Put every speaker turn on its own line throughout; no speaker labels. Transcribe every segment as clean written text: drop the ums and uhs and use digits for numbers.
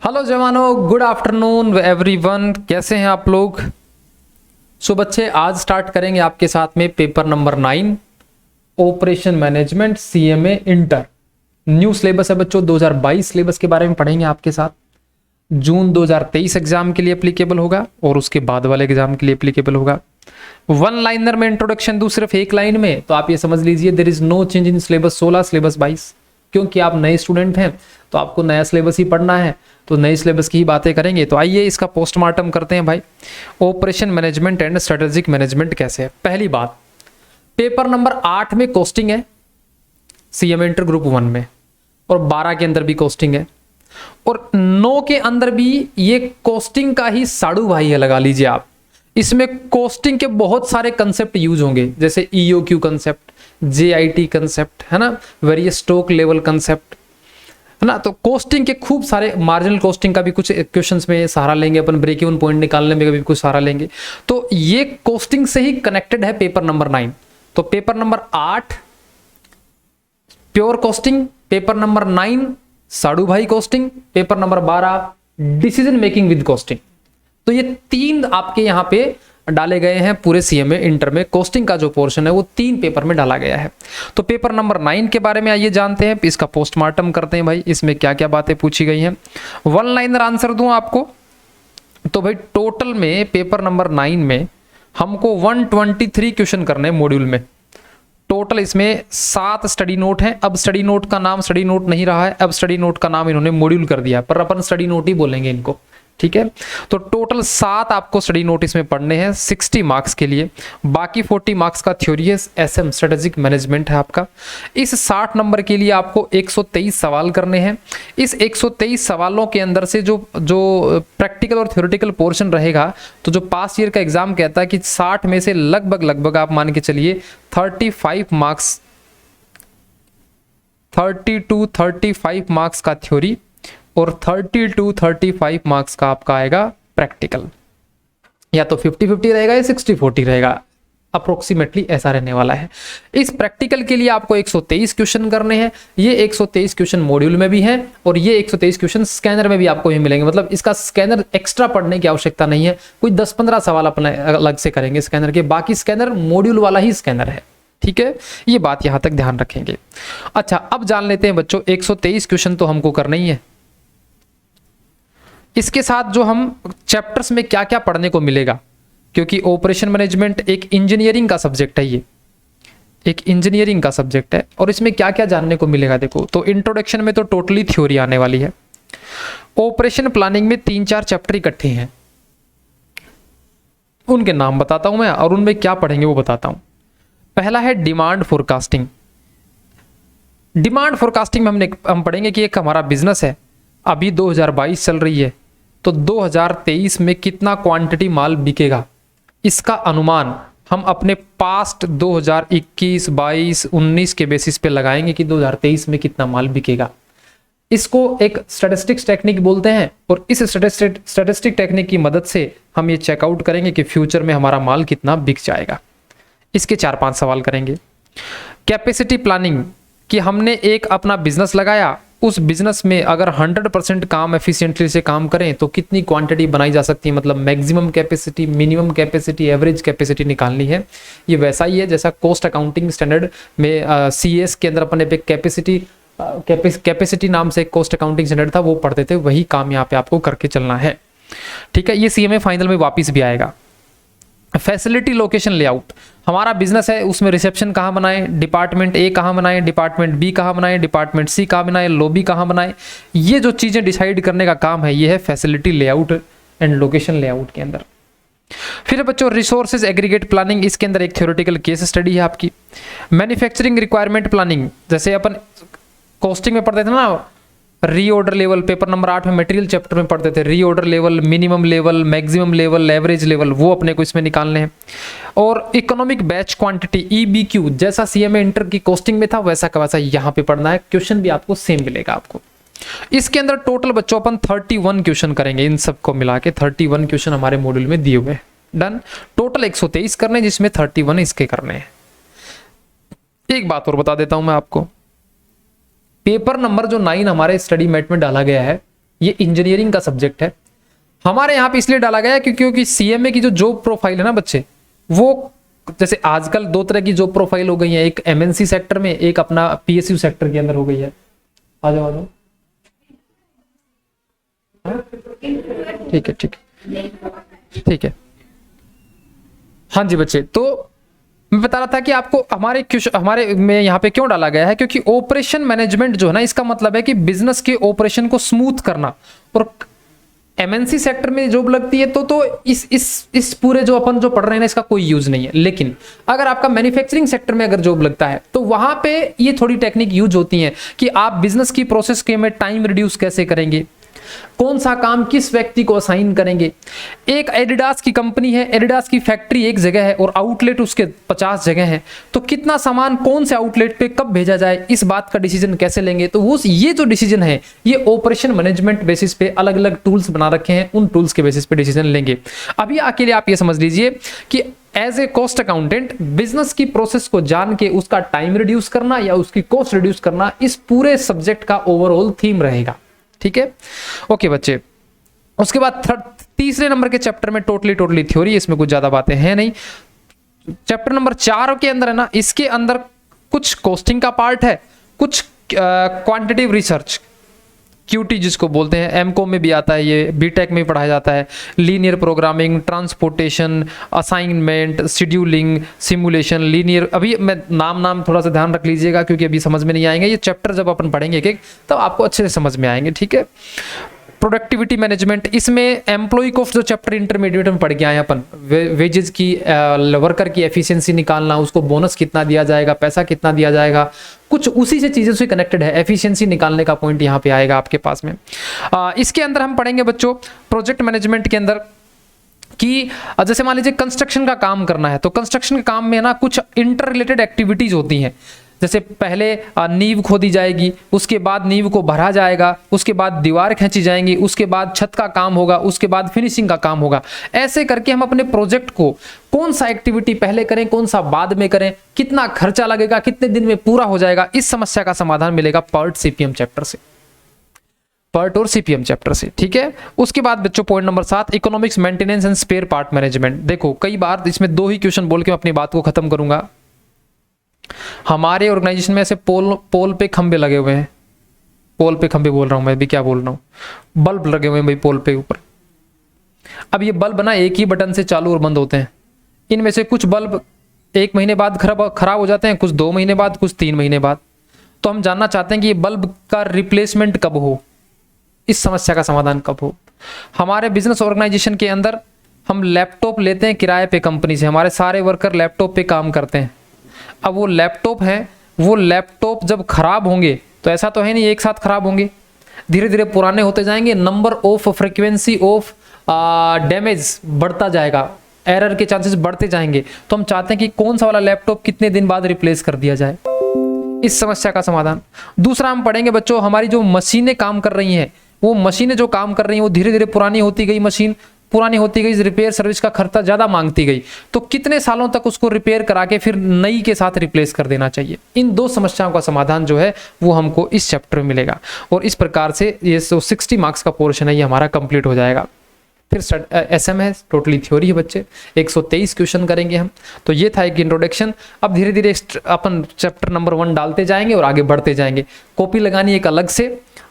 Hello जवानों, good afternoon everyone. कैसे हैं आप लोग? सो बच्चे, आज स्टार्ट करेंगे आपके साथ में paper number 9 operation management CMA inter. New syllabus है बच्चों, 2022 सिलेबस के बारे में पढ़ेंगे आपके साथ। जून 2023 एग्जाम के लिए एप्लीकेबल होगा और उसके बाद वाले एग्जाम के लिए एप्लीकेबल होगा। वन लाइनर में इंट्रोडक्शन दूँ सिर्फ एक लाइन में, तो आप ये समझ लीजिए there is no change in syllabus 16 syllabus 22, क्योंकि आप नए स्टूडेंट हैं तो आपको नया सिलेबस ही पढ़ना है, तो नई सिलेबस की ही बातें करेंगे। तो आइए इसका पोस्टमार्टम करते हैं भाई। Operation management and strategic management कैसे है। पहली बात, पेपर नंबर 8 में कोस्टिंग है सीएमए इंटर ग्रुप 1 में, और 12 के अंदर भी कोस्टिंग है, और 9 के अंदर भी ये कोस्टिंग का ही साड़ू भाई है, लगा लीजिए आप। इसमें कोस्टिंग के बहुत सारे कंसेप्ट यूज होंगे, जैसे ईओक्यू कंसेप्ट, जेआईटी कंसेप्ट, है ना, वेरियस स्टॉक लेवल कंसेप्ट, है ना। तो कोस्टिंग के खूब सारे, मार्जिनल कोस्टिंग का भी कुछ क्वेश्चंस में सहारा लेंगे अपन, ब्रेक इवन पॉइंट निकालने में भी कुछ सहारा लेंगे। तो ये कोस्टिंग से ही कनेक्टेड है पेपर नंबर 9। तो paper number 8 pure costing, paper number 9 साड़ू भाई costing, paper number 12 decision making with costing. तो ये 3 आपके यहाँ पे डाले गए हैं पूरे सीएमए इंटर में। कोस्टिंग का जो पोर्शन है वो 3 पेपर में डाला गया है। तो पेपर नंबर 9 के बारे में आइए जानते हैं, इसका पोस्टमार्टम करते हैं भाई, इसमें क्या क्या बातें पूछी गई हैं। वन लाइनर आंसर दूं आपको तो भाई, टोटल में पेपर नंबर 9 में हमको 123 क्वेश्चन करने हैं मॉड्यूल में। टोटल इसमें 7 स्टडी नोट हैं। अब स्टडी नोट का नाम स्टडी नोट नहीं रहा है, अब स्टडी नोट का नाम इन्होंने मॉड्यूल कर दिया, पर अपन स्टडी नोट ही बोलेंगे इनको, ठीक है। तो टोटल 7 आपको स्टडी नोटिस में पढ़ने हैं 60 मार्क्स के लिए। बाकी 40 मार्क्स का थ्योरी है, एसएम स्ट्रेटेजिक मैनेजमेंट है आपका। इस 60 नंबर के लिए आपको 123 सवाल करने हैं। इस 123 सवालों के अंदर से जो प्रैक्टिकल और थ्योरेटिकल पोर्शन रहेगा, तो जो पास ईयर का एग्जाम कहता है कि 60 में से लगभग आप मान के चलिए 35 मार्क्स, 30 to 35 मार्क्स का थ्योरी और 30 to 35 मार्क्स का आपका आएगा प्रैक्टिकल। या तो 50-50 रहेगा या 60-40 रहेगा, अप्रोक्सीमेटली ऐसा रहने वाला है। इस प्रैक्टिकल के लिए आपको 123 क्वेश्चन करने हैं। ये 123 क्वेश्चन मॉड्यूल में भी हैं और ये 123 क्वेश्चन स्कैनर में भी आपको ही मिलेंगे। मतलब इसका स्कैनर एक्स्ट्रा पढ़ने की आवश्यकता नहीं है, कोई 10-15 सवाल अपना अलग से करेंगे स्कैनर के, बाकी स्कैनर मॉड्यूल वाला ही स्कैनर है, ठीक है। ये बात यहां तक ध्यान रखेंगे। अच्छा, अब जान लेते हैं बच्चों, 123 क्वेश्चन तो हमको करना ही है। इसके साथ जो हम चैप्टर्स में क्या क्या पढ़ने को मिलेगा, क्योंकि ऑपरेशन मैनेजमेंट एक इंजीनियरिंग का सब्जेक्ट है, ये एक इंजीनियरिंग का सब्जेक्ट है, और इसमें क्या क्या जानने को मिलेगा देखो। तो इंट्रोडक्शन में तो टोटली थ्योरी आने वाली है। ऑपरेशन प्लानिंग में 3-4 चैप्टर इकट्ठे हैं, उनके नाम बताता हूं मैं और उनमें क्या पढ़ेंगे वो बताता हूं। पहला है डिमांड फोरकास्टिंग। डिमांड फोरकास्टिंग में हम पढ़ेंगे कि एक हमारा बिजनेस है, अभी 2022 चल रही है, तो 2023 में कितना क्वांटिटी माल बिकेगा, इसका अनुमान हम अपने पास्ट 2021, 22, 19 के बेसिस पे लगाएंगे कि 2023 में कितना माल बिकेगा। इसको एक स्टैटिस्टिक्स टेक्निक बोलते हैं, और इस स्टैटिस्टिक टेक्निक की मदद से हम ये चेकआउट करेंगे कि फ्यूचर में हमारा माल कितना बिक जाएगा। इसके 4-5 सवाल करेंगे। कैपेसिटी प्लानिंग, कि हमने एक अपना बिजनेस लगाया, उस बिजनेस में अगर 100% काम एफिशिएंटली से काम करें तो कितनी क्वांटिटी बनाई जा सकती है, मतलब maximum capacity, minimum capacity, average capacity निकालनी है। ये वैसा ही है जैसा कॉस्ट अकाउंटिंग स्टैंडर्ड में सीएस के अंदर अपने पे कैपेसिटी नाम से एक कॉस्ट अकाउंटिंग स्टैंडर्ड था, वो पढ़ते थे, वही काम यहाँ पे आपको करके चलना है, ठीक है। ये सीएमए फाइनल में वापिस भी आएगा। फैसिलिटी लोकेशन लेआउट, हमारा बिजनेस है, उसमें रिसेप्शन कहाँ बनाए, डिपार्टमेंट ए कहाँ बनाए, डिपार्टमेंट बी कहाँ बनाए, डिपार्टमेंट सी कहाँ बनाए, लॉबी कहाँ बनाए, ये जो चीजें डिसाइड करने का काम है, ये है facility layout and location layout के अंदर। फिर बच्चों रिसोर्सेज एग्रीगेट प्लानिंग, इसके अंदर एक थ्योरेटिकल केस स्टडी है आपकी। मैन्युफैक्चरिंग रिक्वायरमेंट प्लानिंग, जैसे अपन कॉस्टिंग में पढ़ते थे ना, रीऑर्डर लेवल, पेपर नंबर 8 में मटेरियल चैप्टर में पढ़ते थे, reorder level, minimum level, maximum level, average level, वो अपने को इसमें निकालने हैं। और इकोनॉमिक बैच क्वांटिटी ईबीक्यू, जैसा सीएमए इंटर की कॉस्टिंग में था वैसा का वैसा यहाँ पे पढ़ना है, क्वेश्चन भी आपको सेम मिलेगा आपको। इसके अंदर टोटल बच्चों अपन 31 क्वेश्चन करेंगे, इन सबको मिला के 31 क्वेश्चन हमारे मॉड्यूल में दिए हुए हैं। डन। टोटल 123 करने, जिसमें 31 इसके करने हैं। एक बात और बता देता हूं मैं आपको, पेपर नंबर जो 9 हमारे स्टडी मेट में डाला गया है, ये इंजीनियरिंग का सब्जेक्ट है। हमारे यहाँ पे इसलिए डाला गया है क्योंकि सीएमए की जो जॉब प्रोफाइल है ना बच्चे, वो जैसे आजकल दो तरह की जॉब प्रोफाइल हो गई है, एक एमएनसी सेक्टर में, एक अपना पीएसयू सेक्टर के अंदर हो गई है। आ जाओ आ जाओ, ठीक है ठीक है ठीक है। हाँ जी बच्चे, तो मैं बता रहा था कि आपको हमारे में यहाँ पे क्यों डाला गया है, क्योंकि ऑपरेशन मैनेजमेंट जो है ना, इसका मतलब है कि बिजनेस के ऑपरेशन को स्मूथ करना। और एमएनसी सेक्टर में जॉब लगती है तो इस पूरे जो अपन जो पढ़ रहे हैं ना, इसका कोई यूज नहीं है। लेकिन अगर आपका मैन्युफैक्चरिंग सेक्टर में अगर जॉब लगता है तो वहां पे ये थोड़ी टेक्निक यूज होती है कि आप बिजनेस की प्रोसेस के में टाइम रिड्यूस कैसे करेंगे, कौन सा काम किस व्यक्ति को असाइन करेंगे। एक एडिडास की कंपनी है, एडिडास की फैक्ट्री एक जगह है और आउटलेट उसके 50 जगह हैं, तो कितना सामान कौन से आउटलेट पे कब भेजा जाए, इस बात का डिसीजन कैसे लेंगे। तो वो ये जो डिसीजन है, ये ऑपरेशन मैनेजमेंट बेसिस पे अलग अलग टूल्स बना रखे हैं, उन टूल्स के बेसिस पे डिसीजन लेंगे। अभी अकेले आप ये समझ लीजिए कि as a cost accountant business की प्रोसेस को जान के उसका टाइम रिड्यूस करना या उसकी कॉस्ट रिड्यूस करना, इस पूरे सब्जेक्ट का ओवरऑल थीम रहेगा। ठीक है, ओके बच्चे। उसके बाद तीसरे नंबर के चैप्टर में टोटली थ्योरी, इसमें कुछ ज्यादा बातें हैं नहीं। चैप्टर नंबर 4 के अंदर है ना, इसके अंदर कुछ कॉस्टिंग का पार्ट है, कुछ क्वांटिटेटिव रिसर्च क्यूटी जिसको बोलते हैं, एमकॉम में भी आता है, ये बीटेक में पढ़ाया जाता है। Linear programming, transportation, assignment, scheduling, simulation, linear, अभी मैं नाम थोड़ा सा ध्यान रख लीजिएगा क्योंकि अभी समझ में नहीं आएंगे। ये चैप्टर जब अपन पढ़ेंगे एक तब आपको अच्छे से समझ में आएंगे। ठीक है, प्रोडक्टिविटी मैनेजमेंट, इसमें एम्प्लॉय कॉस्ट जो चैप्टर इंटरमीडिएट में पढ़ के आए अपन, वेजेस की, वर्कर की एफिशिएंसी निकालना, उसको बोनस कितना दिया जाएगा, पैसा कितना दिया जाएगा, कुछ उसी से चीज़ों से कनेक्टेड है। एफिशिएंसी निकालने का पॉइंट यहाँ पे आएगा आपके पास में। इसके अंदर हम पढ़ेंगे बच्चों प्रोजेक्ट मैनेजमेंट के अंदर कि जैसे मान लीजिए कंस्ट्रक्शन का काम करना है, तो कंस्ट्रक्शन के काम में ना कुछ इंटर रिलेटेड एक्टिविटीज होती हैं। जैसे पहले नींव खोदी जाएगी, उसके बाद नींव को भरा जाएगा, उसके बाद दीवार खींची जाएंगी, उसके बाद छत का काम होगा, उसके बाद फिनिशिंग का काम होगा। ऐसे करके हम अपने प्रोजेक्ट को कौन सा एक्टिविटी पहले करें, कौन सा बाद में करें, कितना खर्चा लगेगा, कितने दिन में पूरा हो जाएगा, इस समस्या का समाधान मिलेगा पार्ट सीपीएम चैप्टर से, पार्ट और सीपीएम चैप्टर से। ठीक है, उसके बाद बच्चों point number 7 economics maintenance and spare part management. देखो कई बार इसमें 2 ही क्वेश्चन बोल के मैं अपनी बात को खत्म करूंगा। हमारे ऑर्गेनाइजेशन में ऐसे पोल पे खंबे लगे हुए हैं, पोल पे खंबे बोल रहा हूं मैं भी, क्या बोल रहा हूं, बल्ब लगे हुए हैं भाई पोल पे ऊपर। अब ये बल्ब ना एक ही बटन से चालू और बंद होते हैं। इनमें से कुछ बल्ब 1 महीने बाद खराब हो जाते हैं, कुछ 2 महीने बाद, कुछ 3 महीने बाद। तो हम जानना चाहते हैं कि ये बल्ब का रिप्लेसमेंट कब हो, इस समस्या का समाधान कब हो। हमारे बिजनेस ऑर्गेनाइजेशन के अंदर हम लैपटॉप लेते हैं किराए पे कंपनी से, हमारे सारे वर्कर लैपटॉप पे काम करते हैं। अब वो लैपटॉप है, वो लैपटॉप जब खराब होंगे तो ऐसा तो है नहीं एक साथ खराब होंगे, धीरे धीरे पुराने होते जाएंगे, number of frequency of damage बढ़ता जाएगा, एरर के चांसेस बढ़ते जाएंगे। तो हम चाहते हैं कि कौन सा वाला लैपटॉप कितने दिन बाद रिप्लेस कर दिया जाए, इस समस्या का समाधान। दूसरा हम पढ़ेंगे बच्चों हमारी जो मशीनें काम कर रही हैं, वो मशीनें जो काम कर रही हैं वो धीरे धीरे पुरानी होती गई, मशीन पुरानी होती गई, रिपेयर सर्विस का खर्चा ज्यादा मांगती गई, तो कितने सालों तक उसको रिपेयर करा के फिर नई के साथ रिप्लेस कर देना चाहिए। इन 2 समस्याओं का समाधान जो है वो हमको इस चैप्टर में मिलेगा। और इस प्रकार से ये 60 मार्क्स का पोर्शन है ये हमारा कंप्लीट हो जाएगा। फिर एसएम है, टोटली थ्योरी है बच्चे, 123 क्वेश्चन करेंगे हम। तो ये था एक इंट्रोडक्शन। अब धीरे धीरे अपन चैप्टर नंबर 1 डालते जाएंगे और आगे बढ़ते जाएंगे। कॉपी लगानी एक अलग से,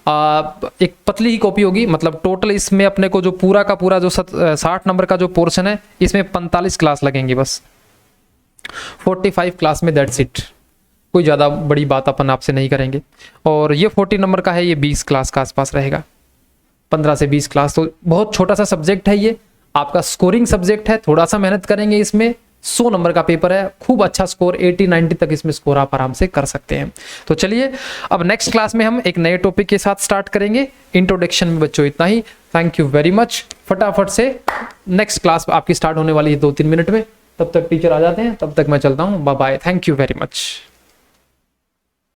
एक पतली ही कॉपी होगी, मतलब टोटल इसमें अपने को जो पूरा का पूरा जो 60 नंबर का जो पोर्शन है इसमें 45 क्लास लगेंगी बस, 45 क्लास में दैट्स इट। कोई ज़्यादा बड़ी बात अपन आपसे नहीं करेंगे। और ये 40 नंबर का है, ये 20 क्लास का आसपास रहेगा, 15 से 20 क्लास। तो बहुत छोटा सा सब्जेक्ट है ये, आपका स्कोरिंग सब्जेक्ट है, थोड़ा सा मेहनत करेंगे इसमें 100 नंबर का पेपर है, खूब अच्छा स्कोर 80-90 तक इसमें स्कोर आप आराम से कर सकते हैं। तो चलिए अब नेक्स्ट क्लास में हम एक नए टॉपिक के साथ स्टार्ट करेंगे। इंट्रोडक्शन में बच्चों इतना ही, थैंक यू वेरी मच। फटाफट से नेक्स्ट क्लास आपकी स्टार्ट होने वाली है 2-3 मिनट में, तब तक टीचर आ जाते हैं, तब तक मैं चलता हूँ, bye bye, thank you very much.